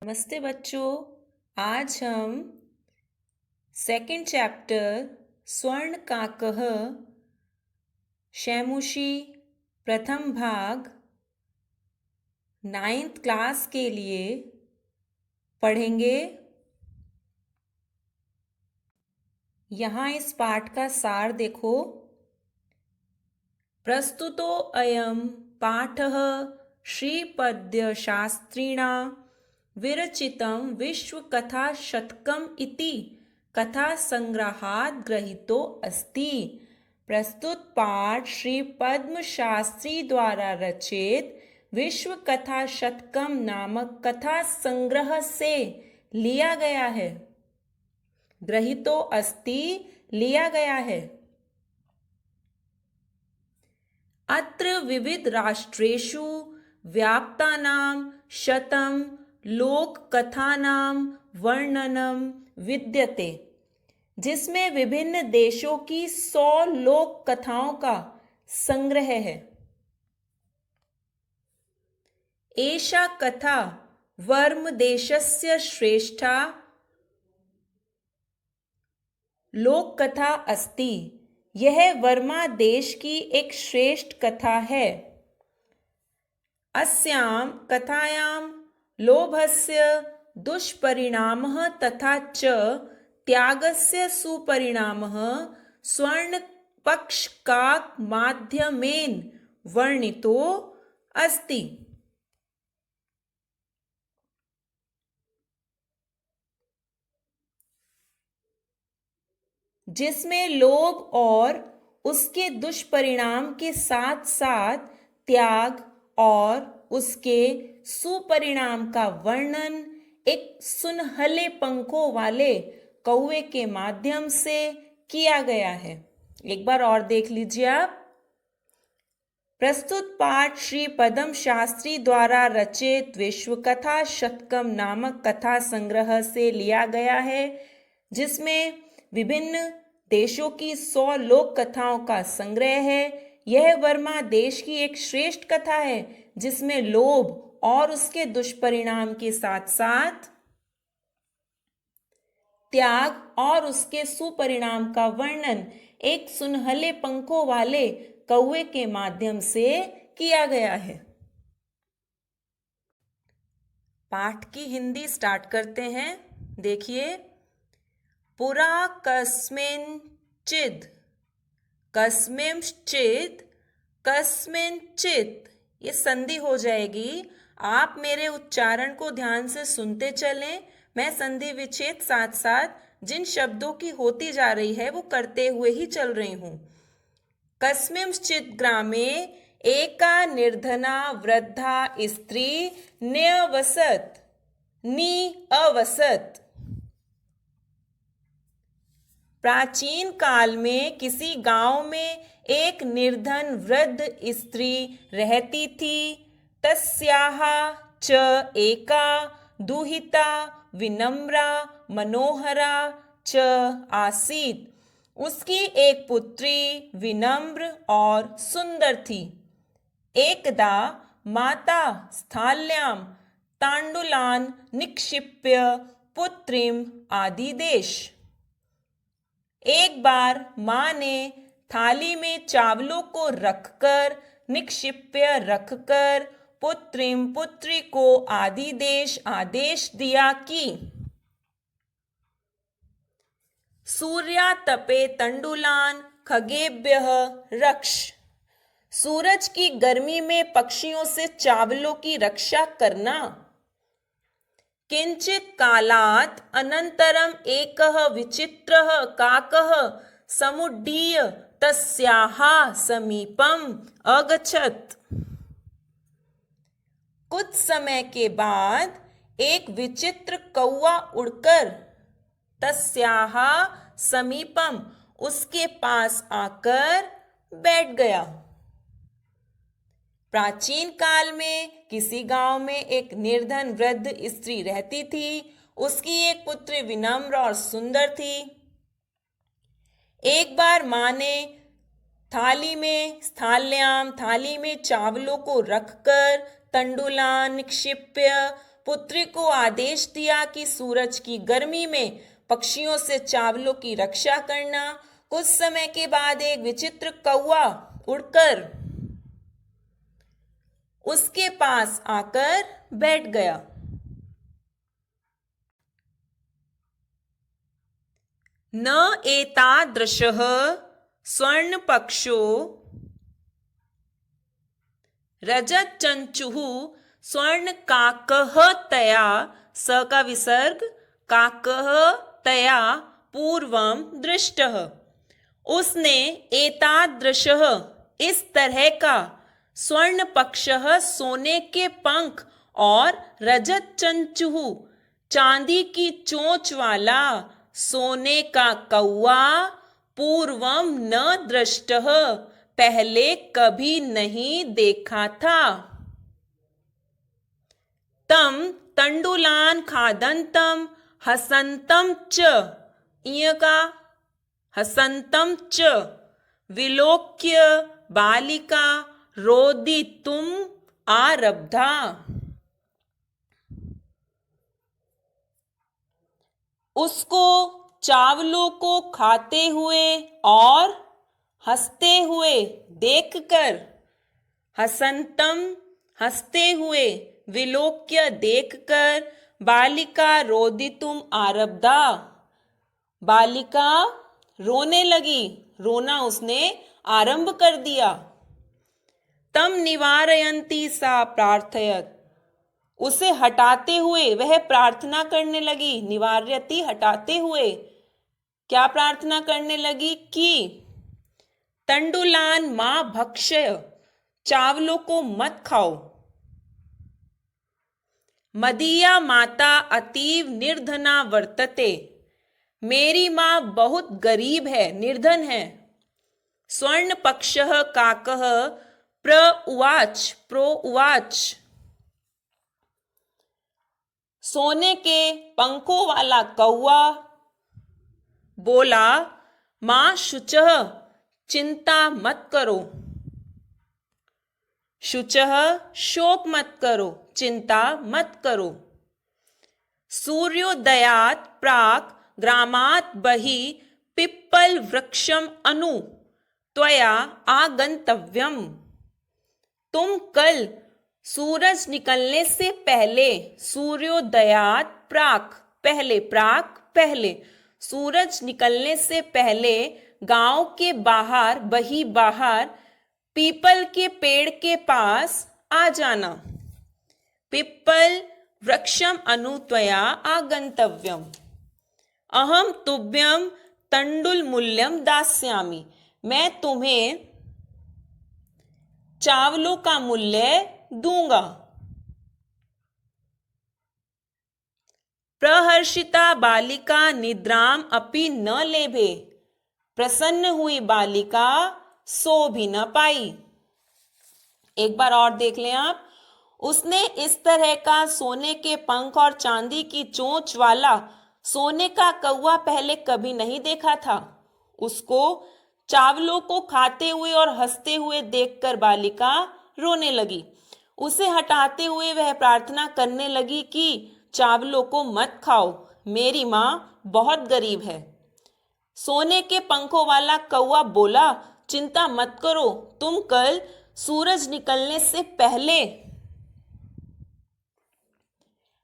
नमस्ते बच्चों। आज हम सेकंड चैप्टर स्वर्ण काकः शैमुषी प्रथम भाग 9th क्लास के लिए पढ़ेंगे। यहाँ इस पाठ का सार देखो। प्रस्तुतो अयं पाठः श्रीपद्यशास्त्रिणा विरचितं विश्वकथाशतकम् इति कथासंग्रहात् गृहीतो अस्ति। प्रस्तुत पाठ श्री पद्म शास्त्री द्वारा रचित विश्व कथा शतकम नामक कथा संग्रह से लिया गया है। गृहीतो अस्ति लिया गया है। अत्र विविध राष्ट्रेषु व्याप्तानां शतं लोककथानां वर्णनम विद्यते, जिसमें विभिन्न देशों की 100 लोक कथाओं का संग्रह है। एषा कथा वर्म देशस्य श्रेष्ठा लोक कथा अस्ति। यह वर्मा देश की एक श्रेष्ठ कथा है। अस्यां कथायां लोभस्य दुष्परिणामः तथा च त्यागस्य सुपरिणामः स्वर्णपक्षकाक माध्यमेन वर्णितो अस्ति। जिसमें लोभ और उसके दुष्परिणाम के साथ साथ त्याग और उसके सुपरिणाम का वर्णन एक सुनहले पंखों वाले कौवे के माध्यम से किया गया है। एक बार और देख लीजिए आप। प्रस्तुत पाठ श्री पद्म शास्त्री द्वारा रचित विश्व कथा शतकम नामक कथा संग्रह से लिया गया है, जिसमें विभिन्न देशों की 100 लोक कथाओं का संग्रह है। यह वर्मा देश की एक श्रेष्ठ कथा है, जिसमें लोभ और उसके दुष्परिणाम के साथ साथ त्याग और उसके सुपरिणाम का वर्णन एक सुनहले पंखों वाले कौवे के माध्यम से किया गया है। पाठ की हिंदी स्टार्ट करते हैं। देखिए, पुरा कस्मिंचिद कस्मिंश्चिद कस्मिंचित, ये संधि हो जाएगी। आप मेरे उच्चारण को ध्यान से सुनते चलें। मैं संधि विच्छेद साथ साथ जिन शब्दों की होती जा रही है वो करते हुए ही चल रही हूं। कस्मिंश्चित ग्रामे एका निर्धना वृद्धा स्त्री अवसत। प्राचीन काल में किसी गांव में एक निर्धन वृद्ध स्त्री रहती थी। तस्याः च एका दुहिता विनम्रा मनोहरा च आसीत्। उसकी एक पुत्री विनम्र और सुंदर थी। एकदा माता स्थाल्यां तांडुलान निक्षिप्य पुत्रीम आदिदेश। एक बार माँ ने थाली में चावलों को रखकर निक्षिप्य रखकर पुत्री को आदेश दिया कि सूर्यातपे तंडुलान खगेभ्यः रक्ष। सूरज की गर्मी में पक्षियों से चावलों की रक्षा करना। किंचित कालात् अनंतरम एकः विचित्रः काकः समुड्डीय तस्याः समीपम अगच्छत्। कुछ समय के बाद एक विचित्र कौवा उड़कर तस्याः समीपम, उसके पास आकर बैठ गया। प्राचीन काल में किसी गांव में एक निर्धन वृद्ध स्त्री रहती थी। उसकी एक पुत्री विनम्र और सुंदर थी। एक बार माँ ने थाली में चावलों को रखकर तंडुलान निक्षिप्य पुत्री को आदेश दिया कि सूरज की गर्मी में पक्षियों से चावलों की रक्षा करना। कुछ समय के बाद एक विचित्र कौवा उड़कर उसके पास आकर बैठ गया। न एतादृशः स्वर्णपक्षो रजतचंचुः स्वर्णकाकः तया, स का विसर्ग, काकः तया पूर्वं दृष्टः। उसने एतादृशः इस तरह का, स्वर्ण पक्षः सोने के पंख, और रजत चंचुः चांदी की चोंच वाला सोने का कौवा, पूर्वम न दृष्टः पहले कभी नहीं देखा था। तम तंडुलान खादंतम हसंतम च, इय का हसंतम च विलोक्य बालिका रोदितुम आरब्धा। उसको चावलों को खाते हुए और हंसते हुए देखकर, हसंतम हंसते हुए, विलोक्य देखकर, बालिका रोदितुम आरब्धा बालिका रोने लगी, रोना उसने आरंभ कर दिया। तम निवारयंती सा प्रार्थयत, उसे हटाते हुए वह प्रार्थना करने लगी। निवार्यति हटाते हुए, क्या प्रार्थना करने लगी कि तंडुलान मां भक्ष्य, चावलों को मत खाओ। मदीया माता अतीव निर्धना वर्तते, मेरी मां बहुत गरीब है, निर्धन है। स्वर्ण पक्षः काकः प्रोउवाच, सोने के पंखों वाला कौवा बोला, मां शुचः चिंता मत करो, शुचः शोक मत करो, चिंता मत करो। सूर्योदयात् प्राक् ग्रामात् बहिः पिप्पल वृक्षम अनु त्वया आगंतव्यम, तुम कल सूरज निकलने से पहले, सूर्योदयात् प्राक् पहले, प्राक् पहले, सूरज निकलने से पहले गांव के बाहर, बही बाहर, पीपल के पेड़ के पास आ जाना। पिप्पल वृक्षम अनु त्वया आगंतव्यम, अहम तुभ्यम तंडुल मूल्यम दास्यामि, मैं तुम्हें चावलों का मूल्य दूंगा। प्रहर्षिता बालिका निद्राम अपि न लेभे, प्रसन्न हुई बालिका सो भी न पाई। एक बार और देख लें आप। उसने इस तरह का सोने के पंख और चांदी की चोंच वाला सोने का कौवा पहले कभी नहीं देखा था। उसको चावलों को खाते हुए और हंसते हुए देखकर बालिका रोने लगी। उसे हटाते हुए वह प्रार्थना करने लगी कि चावलों को मत खाओ, मेरी मां बहुत गरीब है। सोने के पंखों वाला कौवा बोला, चिंता मत करो, तुम कल सूरज निकलने से पहले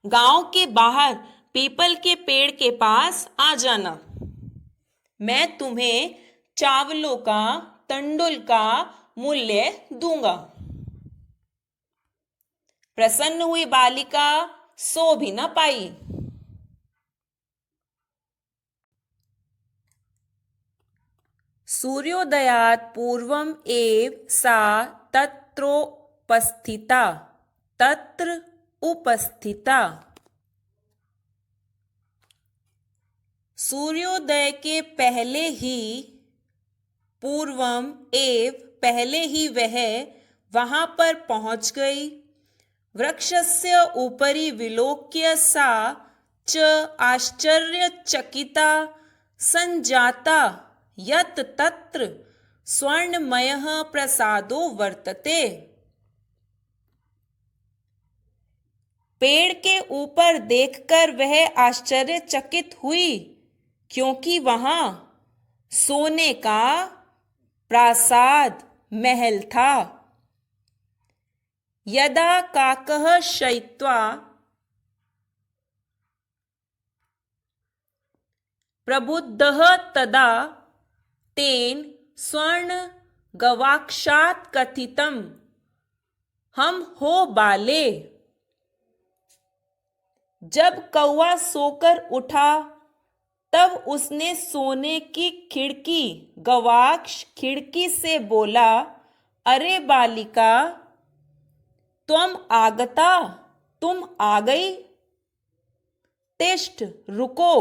गांव के बाहर पीपल के पेड़ के पास आ जाना, मैं तुम्हें चावलों का, तंडुल का मूल्य दूंगा। प्रसन्न हुई बालिका सो भी न पाई। सूर्योदयात् पूर्वम एव सा तत्र उपस्थिता। सूर्योदय के पहले ही, पूर्वम एव पहले ही, वह वहां पर पहुंच गई। वृक्षस्य उपरि विलोक्य सा च आश्चर्यचकिता संजाता यत् तत्र स्वर्णमयः प्रसादो वर्तते। पेड़ के ऊपर देखकर वह आश्चर्यचकित हुई, क्योंकि वहां सोने का प्रासाद महल था। यदा काकः शयित्वा प्रबुद्धः तदा तेन स्वर्ण गवाक्षात् कथितम् हम हो बाले। जब कौवा सोकर उठा तब उसने सोने की खिड़की गवाक्ष खिड़की से बोला, अरे बालिका, त्वम आगता, तुम आ गई। तिष्ठ, रुको।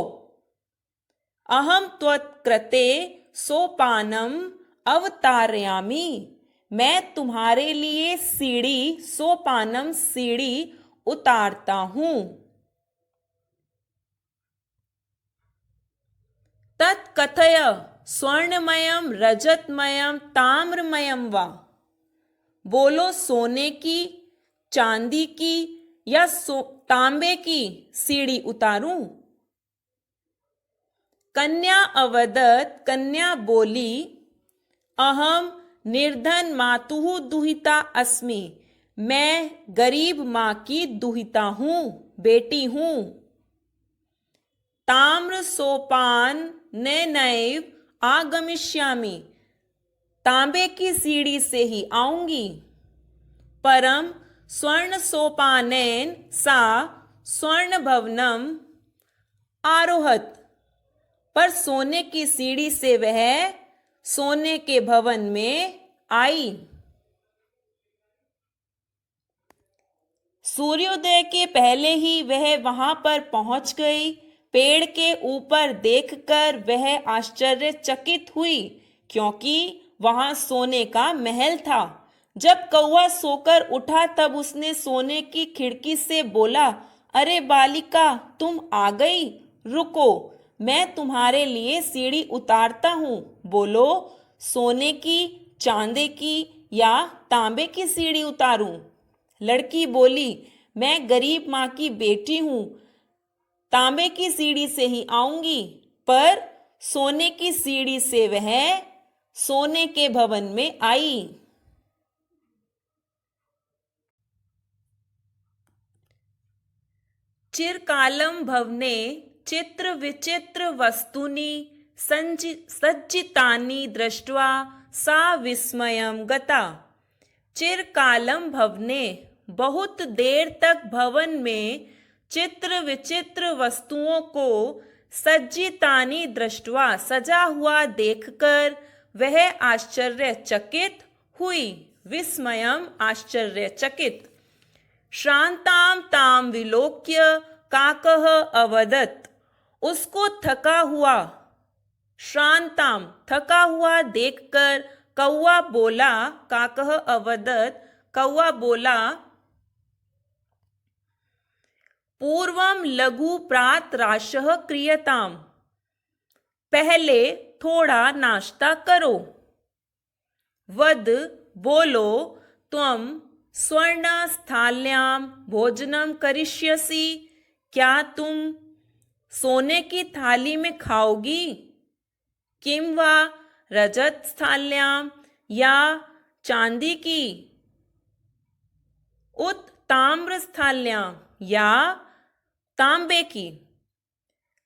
अहम त्वत्कृते सोपानम अवतारयामि, मैं तुम्हारे लिए सीढ़ी सोपानम सीढ़ी उतारता हूं। तत्कथय स्वर्णमयम रजतमयम ताम्रमयम वा, बोलो सोने की, चांदी की या तांबे की सीढ़ी उतारूं। कन्या अवदत, कन्या बोली, अहम निर्धन मातुः दुहिता अस्मि, मैं गरीब मां की दुहिता हूं, बेटी हूं। ताम्र सोपान नैव आगमिष्यामि, तांबे की सीढ़ी से ही आऊंगी। परम स्वर्ण सोपानेन सा स्वर्ण भवनम आरोहत, पर सोने की सीढ़ी से वह सोने के भवन में आई। सूर्योदय के पहले ही वह वहां पर पहुंच गई। पेड़ के ऊपर देखकर वह आश्चर्यचकित हुई, क्योंकि वहां सोने का महल था। जब कौवा सोकर उठा तब उसने सोने की खिड़की से बोला, अरे बालिका, तुम आ गई। रुको, मैं तुम्हारे लिए सीढ़ी उतारता हूं। बोलो, सोने की, चांदी की या तांबे की सीढ़ी उतारूं। लड़की बोली, मैं गरीब मां की बेटी हूं, तांबे की सीढ़ी से ही आऊंगी। पर सोने की सीढ़ी से वह सोने के भवन में आई। चिरकालम भवने चित्र विचित्र वस्तूनि सज्जितानि दृष्ट्वा सा विस्मयं गता। चिरकालम भवने, बहुत देर तक भवन में चित्र विचित्र वस्तुओं को सज्जितानि दृष्ट्वा, सजा हुआ देखकर वह आश्चर्यचकित हुई। विस्मयम, आश्चर्यचकित। श्रांताम ताम विलोक्य काकः अवदत्, उसको थका हुआ, श्रांताम, थका हुआ देखकर कौवा बोला, काकः अवदत्, कौवा बोला, पूर्वम लघु प्रातराशः क्रियताम, पहले थोड़ा नाश्ता करो। वद, बोलो, त्वम स्वर्ण स्थाल्याम भोजनम करिष्यसि, क्या तुम सोने की थाली में खाओगी। किम वा रजत स्थाल्याम, या चांदी की। उत ताम्र स्थाल्याम, या तांबे की।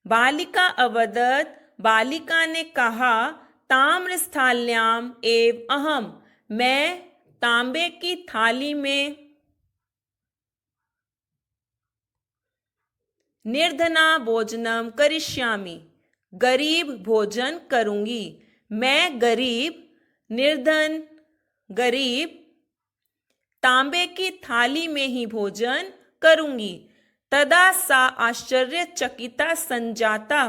बालिका अवदत्, बालिका ने कहा, ताम्र स्थाल्याम एव अहम, मैं तांबे की थाली में निर्धना भोजनम करिष्यामि, गरीब भोजन करूंगी। मैं गरीब, निर्धन, गरीब, तांबे की थाली में ही भोजन करूंगी। तदा सा आश्चर्यचकिता संजाता,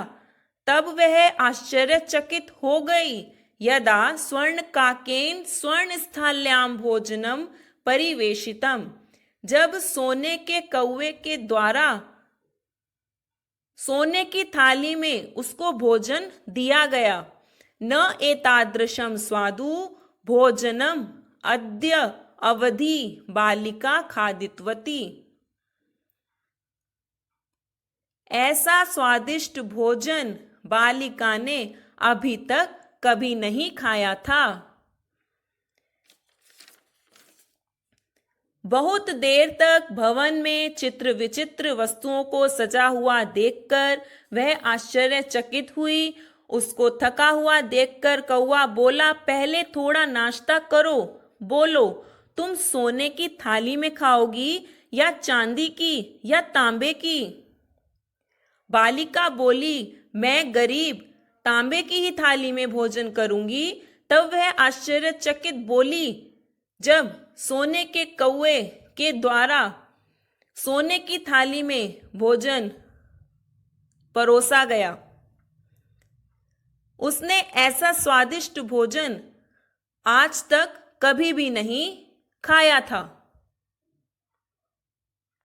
तब वह आश्चर्यचकित हो गई। यदा स्वर्ण काकेन स्वर्ण स्थाल्याम भोजनम परिवेशितम, जब सोने के कौवे के द्वारा सोने की थाली में उसको भोजन दिया गया। न एतादृशम स्वादु भोजनम अद्य अवधि बालिका खादितवती, ऐसा स्वादिष्ट भोजन बालिका ने अभी तक कभी नहीं खाया था। बहुत देर तक भवन में चित्र विचित्र वस्तुओं को सजा हुआ देखकर वह आश्चर्यचकित हुई। उसको थका हुआ देखकर कौवा बोला, पहले थोड़ा नाश्ता करो। बोलो, तुम सोने की थाली में खाओगी या चांदी की या तांबे की? बालिका बोली, मैं गरीब, तांबे की ही थाली में भोजन करूंगी। तब वह आश्चर्यचकित बोली, जब सोने के कौवे के द्वारा सोने की थाली में भोजन परोसा गया, उसने ऐसा स्वादिष्ट भोजन आज तक कभी भी नहीं खाया था।